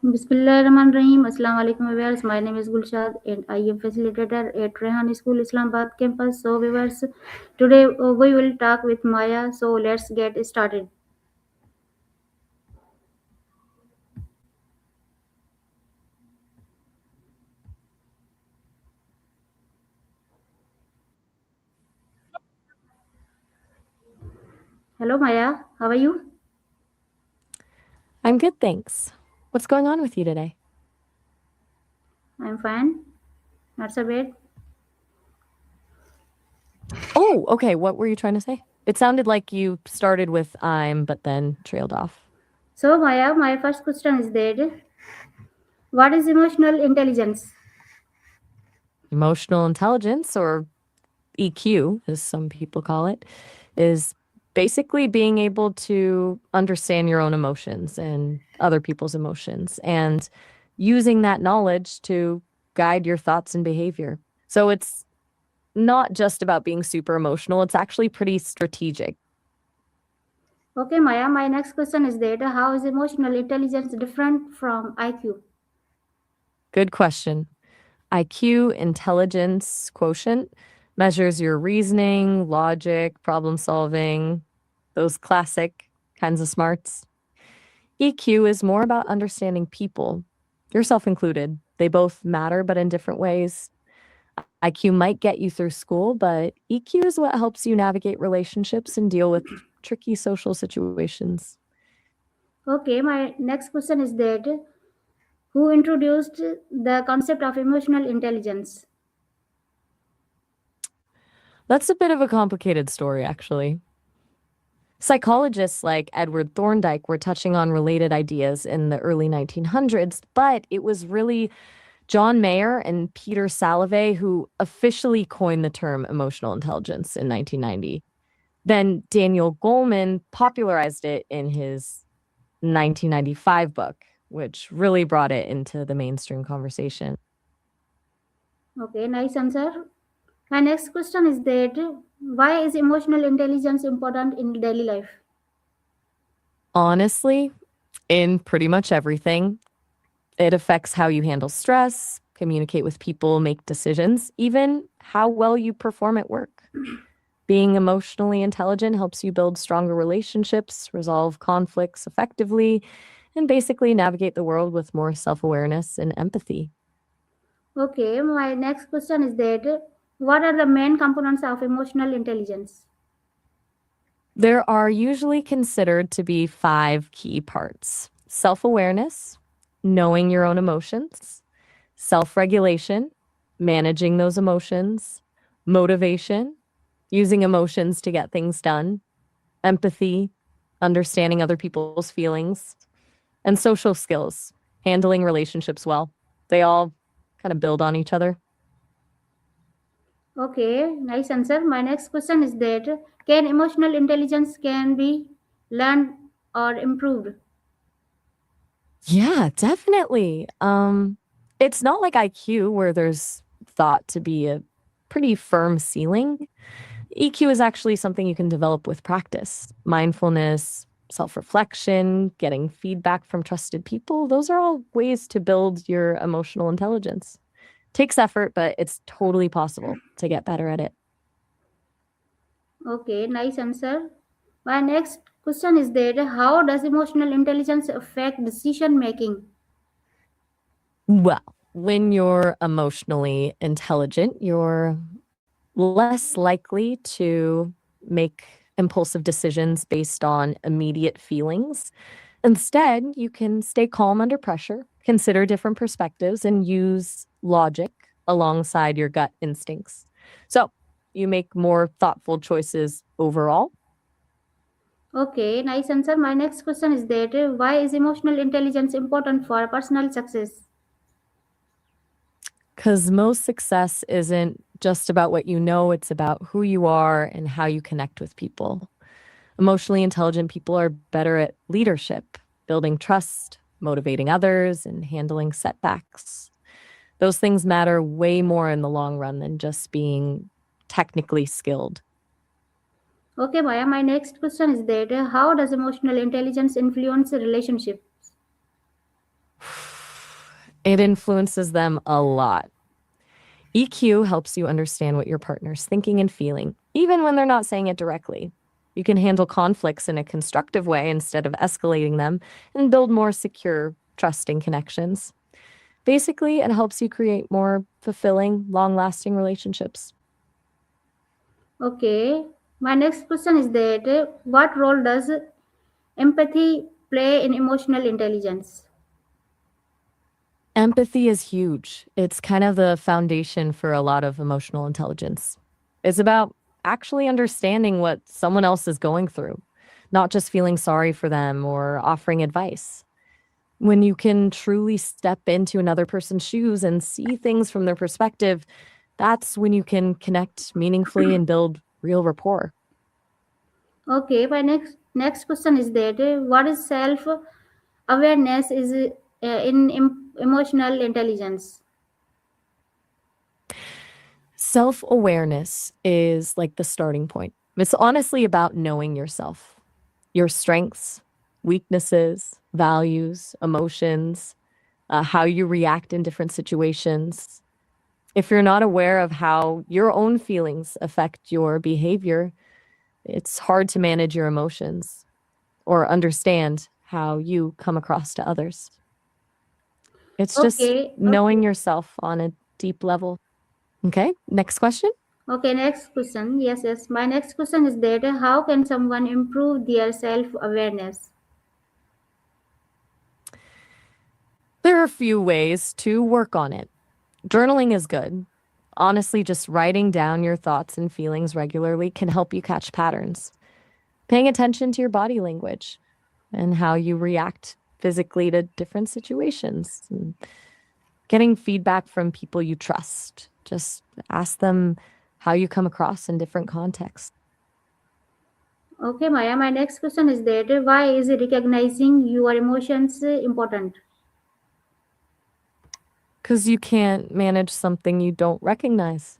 Bismillahirrahmanirrahim. Assalamu alaikum viewers. My name is Gulshad and I am facilitator at Rehan School Islamabad campus. So viewers, today we will talk with Maya. So let's get started. Hello Maya, how are you? I'm good, thanks. What's going on with you today? I'm fine. Not so bad. Oh, okay. What were you trying to say? It sounded like you started with I'm, but then trailed off. So Maya, my first question is that what is emotional intelligence? Emotional intelligence, or EQ, as some people call it, is basically being able to understand your own emotions and other people's emotions and using that knowledge to guide your thoughts and behavior. So it's not just about being super emotional, it's actually pretty strategic. Okay Maya, my next question is that how is emotional intelligence different from IQ? Good question. IQ, intelligence quotient, measures your reasoning, logic, problem solving, those classic kinds of smarts. EQ is more about understanding people, yourself included. They both matter, but in different ways. IQ might get you through school, but EQ is what helps you navigate relationships and deal with tricky social situations. Okay, my next question is that who introduced the concept of emotional intelligence? That's a bit of a complicated story, actually. Psychologists like Edward Thorndike were touching on related ideas in the early 1900s, but it was really John Mayer and Peter Salovey who officially coined the term emotional intelligence in 1990. Then Daniel Goleman popularized it in his 1995 book, which really brought it into the mainstream conversation. Okay, nice answer. My next question is that why is emotional intelligence important in daily life? Honestly, in pretty much everything, it affects how you handle stress, communicate with people, make decisions, even how well you perform at work. Being emotionally intelligent helps you build stronger relationships, resolve conflicts effectively, and basically navigate the world with more self awareness and empathy. Okay, my next question is that what are the main components of emotional intelligence? There are usually considered to be five key parts: self awareness, knowing your own emotions, self regulation, managing those emotions, motivation, using emotions to get things done, empathy, understanding other people's feelings, and social skills, handling relationships well. They all kind of build on each other. Okay, nice answer. My next question is that can emotional intelligence can be learned or improved? Yeah, definitely. It's not like IQ where there's thought to be a pretty firm ceiling. EQ is actually something you can develop with practice. Mindfulness, self-reflection, getting feedback from trusted people, those are all ways to build your emotional intelligence. Takes effort, but it's totally possible to get better at it. Okay, nice answer. My next question is that how does emotional intelligence affect decision making? Well, when you're emotionally intelligent, you're less likely to make impulsive decisions based on immediate feelings. Instead, you can stay calm under pressure, consider different perspectives, and use logic alongside your gut instincts. So you make more thoughtful choices overall. Okay, nice answer. My next question is that why is emotional intelligence important for personal success? Because most success isn't just about what you know, it's about who you are and how you connect with people. Emotionally intelligent people are better at leadership, building trust, motivating others, and handling setbacks. Those things matter way more in the long run than just being technically skilled. Okay, Maya, my next question is that how does emotional intelligence influence relationships? It influences them a lot. EQ helps you understand what your partner's thinking and feeling, even when they're not saying it directly. You can handle conflicts in a constructive way instead of escalating them and build more secure, trusting connections. Basically, it helps you create more fulfilling, long lasting relationships. Okay, my next question is that what role does empathy play in emotional intelligence? Empathy is huge. It's kind of the foundation for a lot of emotional intelligence. It's about actually understanding what someone else is going through, not just feeling sorry for them or offering advice. When you can truly step into another person's shoes and see things from their perspective, that's when you can connect meaningfully and build real rapport. Okay, my next question is that what is self awareness is in emotional intelligence? Self awareness is like the starting point. It's honestly about knowing yourself, your strengths, weaknesses, values, emotions, how you react in different situations. If you're not aware of how your own feelings affect your behavior, it's hard to manage your emotions or understand how you come across to others. It's just Okay, knowing yourself on a deep level. Okay, next question. okay, next question. Yes, yes. My next question is that how can someone improve their self awareness? There are a few ways to work on it. Journaling is good. Honestly, just writing down your thoughts and feelings regularly can help you catch patterns. Paying attention to your body language and how you react physically to different situations. And getting feedback from people you trust. Just ask them how you come across in different contexts. Okay, Maya, my next question is that why is recognizing your emotions important? Because you can't manage something you don't recognize.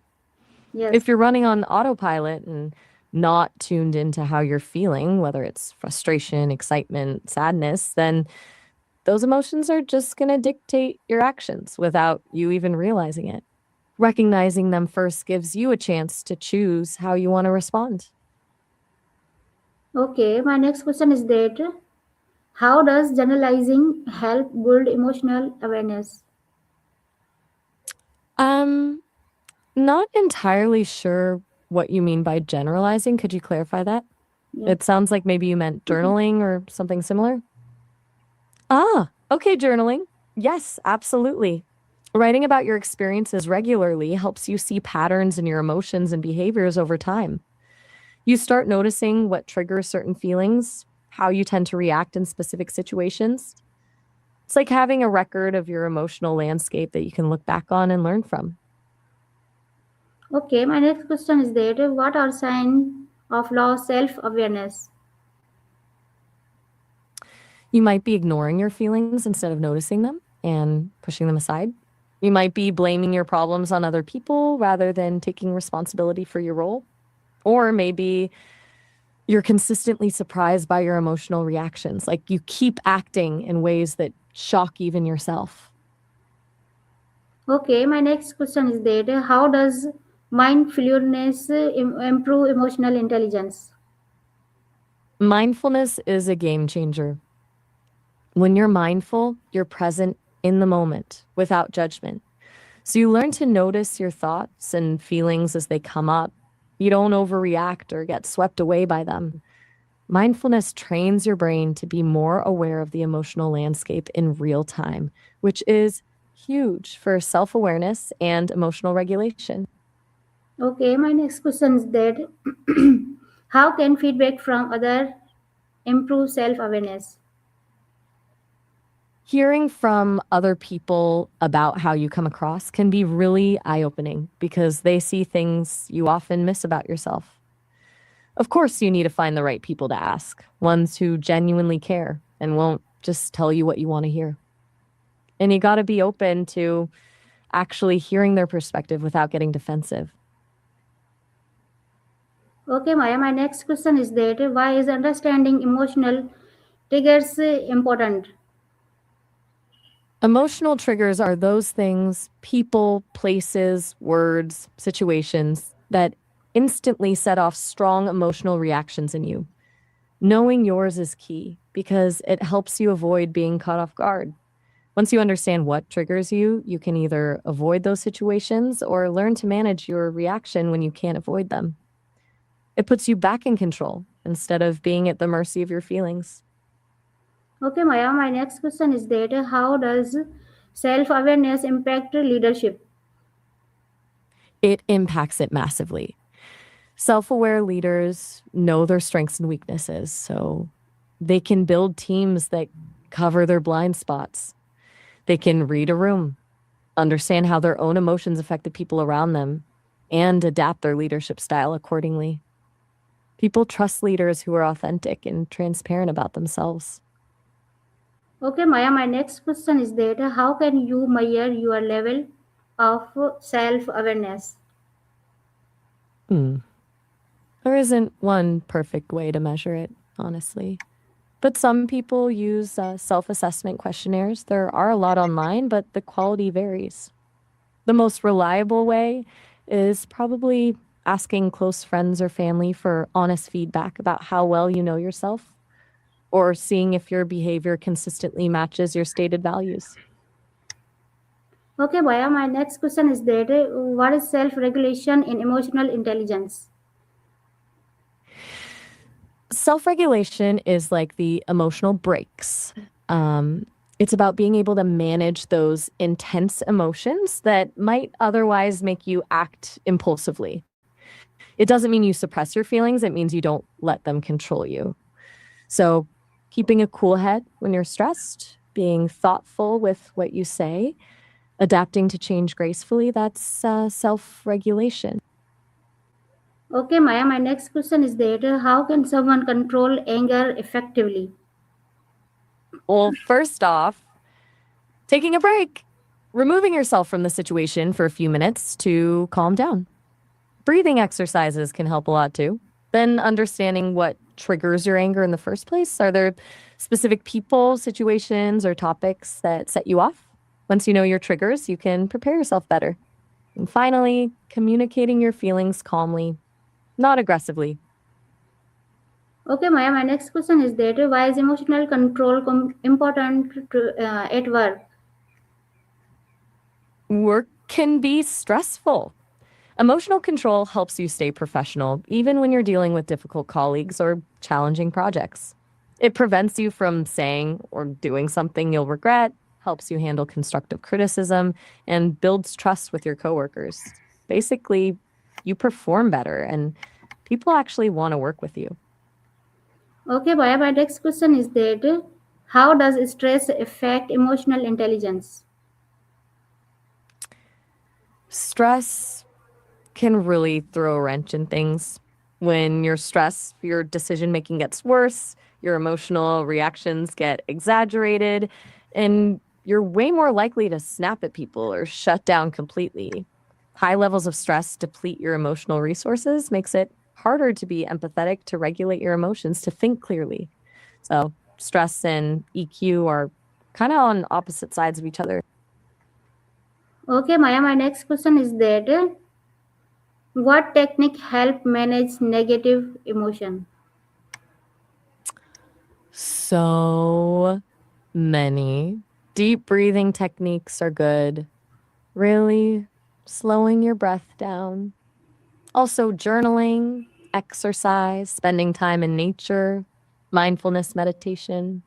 Yes. If you're running on autopilot and not tuned into how you're feeling, whether it's frustration, excitement, sadness, then those emotions are just going to dictate your actions without you even realizing it. Recognizing them first gives you a chance to choose how you want to respond. Okay, my next question is that how does generalizing help build emotional awareness? Um, Not entirely sure what you mean by generalizing. Could you clarify that? Yes. It sounds like maybe you meant journaling or something similar. Ah, okay, journaling. Yes, absolutely. Writing about your experiences regularly helps you see patterns in your emotions and behaviors over time. You start noticing what triggers certain feelings, how you tend to react in specific situations. It's like having a record of your emotional landscape that you can look back on and learn from. Okay, my next question is that what are signs of low self awareness? You might be ignoring your feelings instead of noticing them and pushing them aside. You might be blaming your problems on other people rather than taking responsibility for your role. Or maybe you're consistently surprised by your emotional reactions. Like you keep acting in ways that shock even yourself. Okay, my next question is that how does mindfulness improve emotional intelligence? Mindfulness is a game changer. When you're mindful, you're present in the moment without judgment. So you learn to notice your thoughts and feelings as they come up. You don't overreact or get swept away by them. Mindfulness trains your brain to be more aware of the emotional landscape in real time, which is huge for self awareness and emotional regulation. Okay, my next question is that how can feedback from other improve self awareness? Hearing from other people about how you come across can be really eye opening because they see things you often miss about yourself. Of course, you need to find the right people to ask, ones who genuinely care and won't just tell you what you want to hear. And you got to be open to actually hearing their perspective without getting defensive. Okay, Maya, my next question is that why is understanding emotional triggers important? Emotional triggers are those things, people, places, words, situations that instantly set off strong emotional reactions in you. Knowing yours is key because it helps you avoid being caught off guard. Once you understand what triggers you, you can either avoid those situations or learn to manage your reaction when you can't avoid them. It puts you back in control instead of being at the mercy of your feelings. Okay, Maya, my next question is that how does self awareness impact leadership? It impacts it massively. Self aware leaders know their strengths and weaknesses, so they can build teams that cover their blind spots. They can read a room, understand how their own emotions affect the people around them, and adapt their leadership style accordingly. People trust leaders who are authentic and transparent about themselves. Okay, Maya, my next question is that how can you measure your level of self awareness? Hmm. There isn't one perfect way to measure it, honestly. But some people use self assessment questionnaires. There are a lot online, but the quality varies. The most reliable way is probably asking close friends or family for honest feedback about how well you know yourself, or seeing if your behavior consistently matches your stated values. Okay, Maya, my next question is that what is self regulation in emotional intelligence? Self regulation is like the emotional brakes. Um, it's about being able to manage those intense emotions that might otherwise make you act impulsively. It doesn't mean you suppress your feelings, it means you don't let them control you. So, keeping a cool head when you're stressed, being thoughtful with what you say, adapting to change gracefully, that's self regulation. Okay, Maya, my next question is that how can someone control anger effectively? Well, first off, taking a break, removing yourself from the situation for a few minutes to calm down. Breathing exercises can help a lot too. Then understanding what triggers your anger in the first place. Are there specific people, situations, or topics that set you off? Once you know your triggers, you can prepare yourself better. And finally, communicating your feelings calmly, not aggressively. Okay, Maya, my next question is that why is emotional control important at work? Work can be stressful. Emotional control helps you stay professional, even when you're dealing with difficult colleagues or challenging projects. It prevents you from saying or doing something you'll regret, helps you handle constructive criticism, and builds trust with your coworkers. Basically, you perform better and people actually want to work with you. Okay, Maya, my next question is that how does stress affect emotional intelligence? Stress can really throw a wrench in things. When you're stressed, your decision making gets worse, your emotional reactions get exaggerated, and you're way more likely to snap at people or shut down completely. High levels of stress deplete your emotional resources, makes it harder to be empathetic, to regulate your emotions, to think clearly. So, stress and EQ are kind of on opposite sides of each other. Okay, Maya, my next question is that what technique help manage negative emotion? So many. Deep breathing techniques are good. Really slowing your breath down. Also, journaling, exercise, spending time in nature, mindfulness meditation.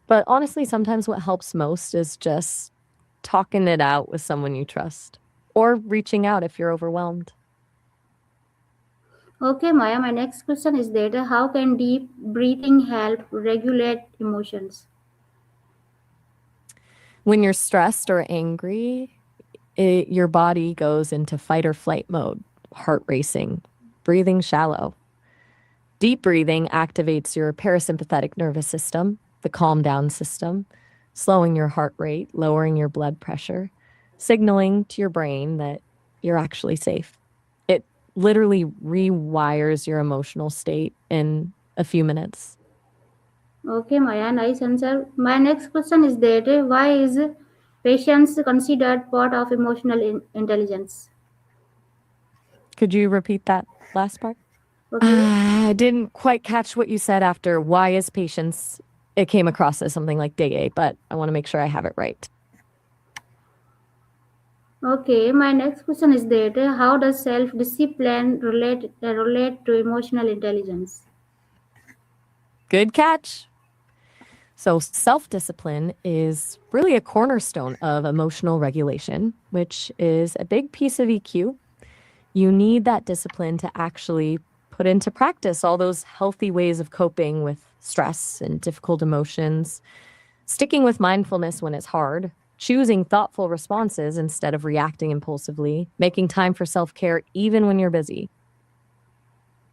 But honestly, sometimes what helps most is just talking it out with someone you trust or reaching out if you're overwhelmed. Okay, Maya, my next question is that how can deep breathing help regulate emotions? When you're stressed or angry, your body goes into fight or flight mode, heart racing, breathing shallow. Deep breathing activates your parasympathetic nervous system, the calm down system, slowing your heart rate, lowering your blood pressure, signaling to your brain that you're actually safe. It literally rewires your emotional state in a few minutes. Okay, Maya, nice answer. My next question is that why is patience considered part of emotional intelligence? Could you repeat that last part? Okay. I didn't quite catch what you said after why is patience. It came across as something like day A, but I want to make sure I have it right. Okay, my next question is that how does self-discipline relate to emotional intelligence? Good catch. So, self discipline is really a cornerstone of emotional regulation, which is a big piece of EQ. You need that discipline to actually put into practice all those healthy ways of coping with stress and difficult emotions, sticking with mindfulness when it's hard, choosing thoughtful responses instead of reacting impulsively, making time for self care even when you're busy.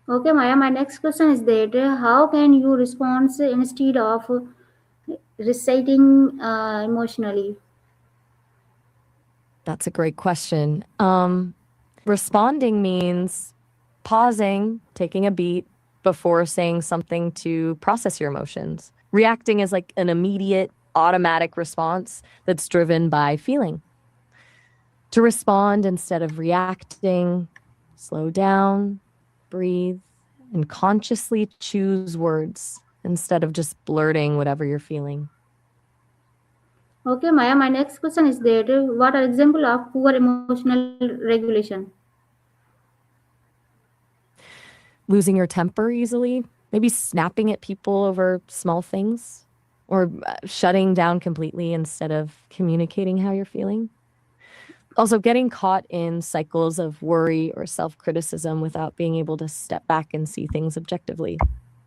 Okay, Maya, my next question is that how can you respond instead of reciting emotionally? That's a great question. Responding means pausing, taking a beat before saying something to process your emotions. Reacting is like an immediate, automatic response that's driven by feeling. To respond instead of reacting, slow down, breathe, and consciously choose words instead of just blurting whatever you're feeling. Okay, Maya, my next question is that what are example of poor emotional regulation? Losing your temper easily, maybe snapping at people over small things, or shutting down completely instead of communicating how you're feeling. Also, getting caught in cycles of worry or self criticism without being able to step back and see things objectively.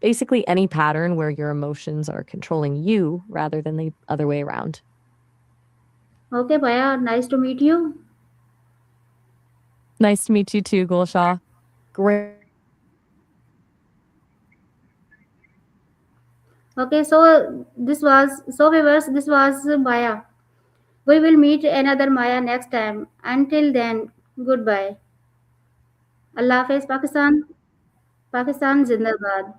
Basically, any pattern where your emotions are controlling you rather than the other way around. Okay, Maya, nice to meet you. Nice to meet you too, Gulshaw. Great questions. Okay, so viewers, this was Maya. We will meet another Maya next time. Until then, goodbye. Allah Hafiz, Pakistan. Pakistan Zindabad.